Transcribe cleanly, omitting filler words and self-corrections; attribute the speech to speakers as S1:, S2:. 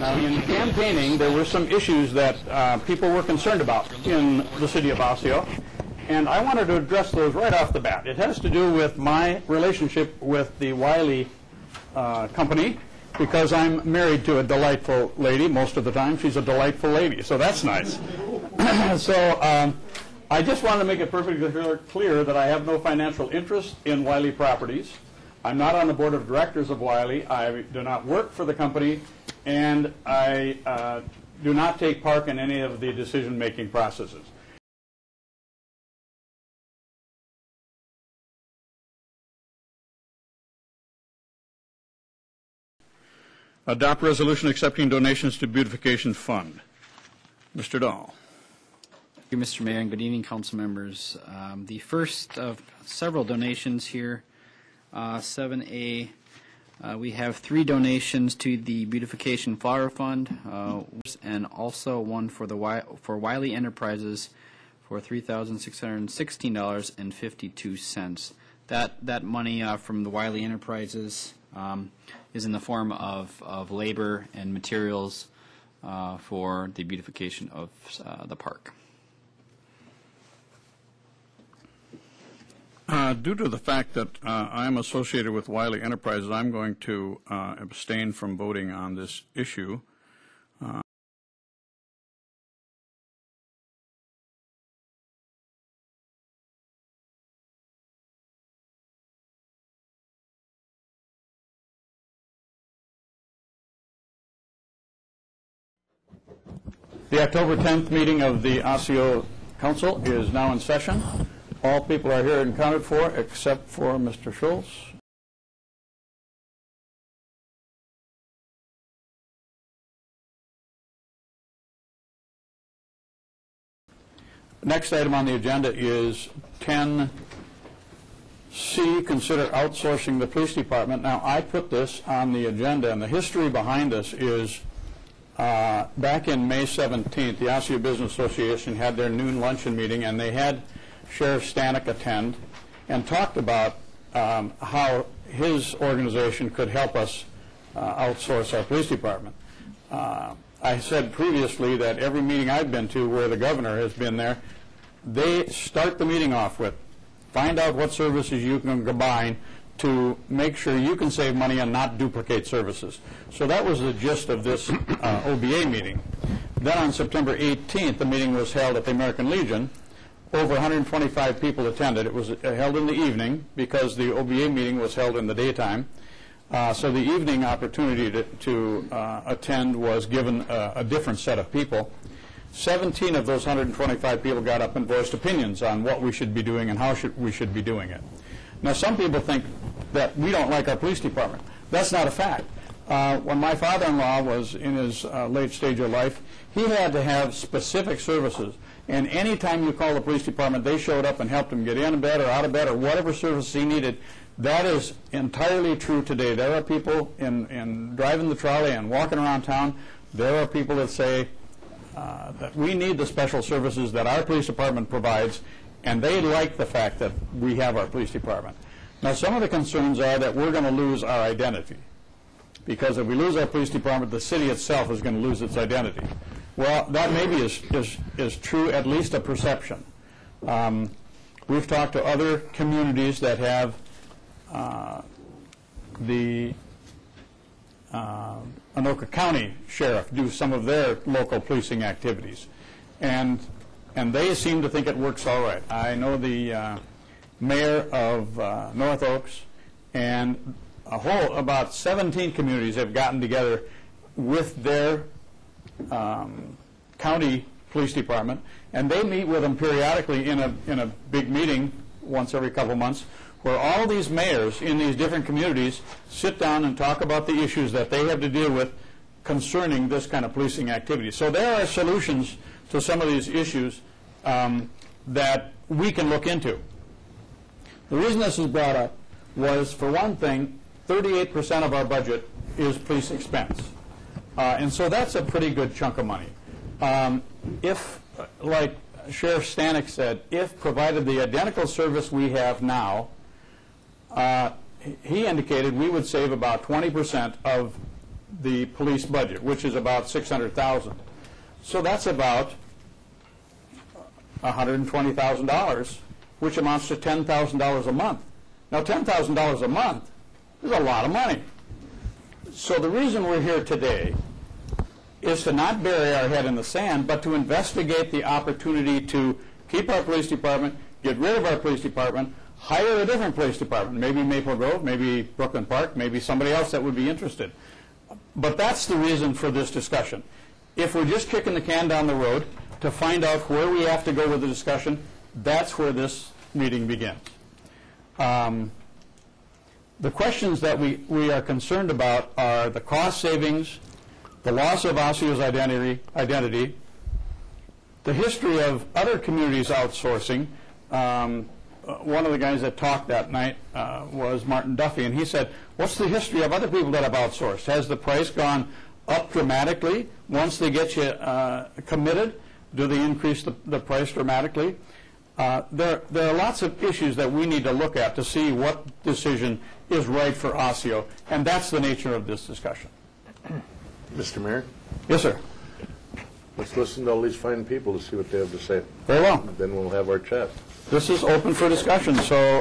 S1: Now, in campaigning, there were some issues that people were concerned about in the city of Osseo, and I wanted to address those right off the bat. It has to do with my relationship with the Wiley company, because I'm married to a delightful lady most of the time. She's a delightful lady, so that's nice. So I just wanted to make it perfectly clear that I have no financial interest in Wiley Properties. I'm not on the board of directors of Wiley. I do not work for the company, and I do not take part in any of the decision-making processes. Adopt resolution accepting donations to Beautification Fund. Mr. Dahl.
S2: Thank you, Mr. Mayor, and good evening, council members. The first of several donations here, 7A, we have 3 donations to the Beautification Flower Fund, and also one for Wiley Enterprises for $3,616.52. That money from the Wiley Enterprises is in the form of labor and materials for the beautification of the park.
S1: Due to the fact that I'm associated with Wiley Enterprises, I'm going to abstain from voting on this issue. The October 10th meeting of the Osseo Council is now in session. All people are here and counted for except for Mr. Schultz. Next item on the agenda is 10C, consider outsourcing the police department. Now, I put this on the agenda, and the history behind this is back in May 17th, the Osseo Business Association had their noon luncheon meeting, and they had Sheriff Stanek attend and talked about how his organization could help us outsource our police department. I said previously that every meeting I've been to where the governor has been there, they start the meeting off with, find out what services you can combine to make sure you can save money and not duplicate services. So that was the gist of this OBA meeting. Then on September 18th, the meeting was held at the American Legion. Over 125 people attended. It was held in the evening because the OBA meeting was held in the daytime. So the evening opportunity to attend was given a different set of people. 17 of those 125 people got up and voiced opinions on what we should be doing and how we should be doing it. Now, some people think that we don't like our police department. That's not a fact. When my father-in-law was in his late stage of life, he had to have specific services. And any time you call the police department, they showed up and helped him get in bed or out of bed or whatever service he needed. That is entirely true today. There are people in driving the trolley and walking around town, there are people that say that we need the special services that our police department provides, and they like the fact that we have our police department. Now, some of the concerns are that we're going to lose our identity, because if we lose our police department, the city itself is going to lose its identity. Well, that maybe is true, at least a perception. We've talked to other communities that have the Anoka County Sheriff do some of their local policing activities, and they seem to think it works all right. I know the mayor of North Oaks, and about 17 communities have gotten together with their county police department, and they meet with them periodically in a big meeting once every couple months, where all these mayors in these different communities sit down and talk about the issues that they have to deal with concerning this kind of policing activity. So there are solutions to some of these issues that we can look into. The reason this is brought up was, for one thing, 38% of our budget is police expense. And so that's a pretty good chunk of money. If, like Sheriff Stanek said, if provided the identical service we have now, he indicated we would save about 20% of the police budget, which is about $600,000. So that's about $120,000, which amounts to $10,000 a month. Now, $10,000 a month is a lot of money. So the reason we're here today is to not bury our head in the sand, but to investigate the opportunity to keep our police department, get rid of our police department, hire a different police department, maybe Maple Grove, maybe Brooklyn Park, maybe somebody else that would be interested. But that's the reason for this discussion. If we're just kicking the can down the road to find out where we have to go with the discussion, that's where this meeting begins. The questions that we are concerned about are the cost savings, the loss of Osseo's identity, the history of other communities outsourcing. One of the guys that talked that night was Martin Duffy, and he said, what's the history of other people that have outsourced? Has the price gone up dramatically once they get you committed? Do they increase the price dramatically? There are lots of issues that we need to look at to see what decision is right for Osseo, and that's the nature of this discussion.
S3: Mr. Mayor,
S1: Yes, sir.
S3: let's listen to all these fine people to see what they have to say.
S1: Very well.
S3: Then we'll have our chat.
S1: This is open for discussion, so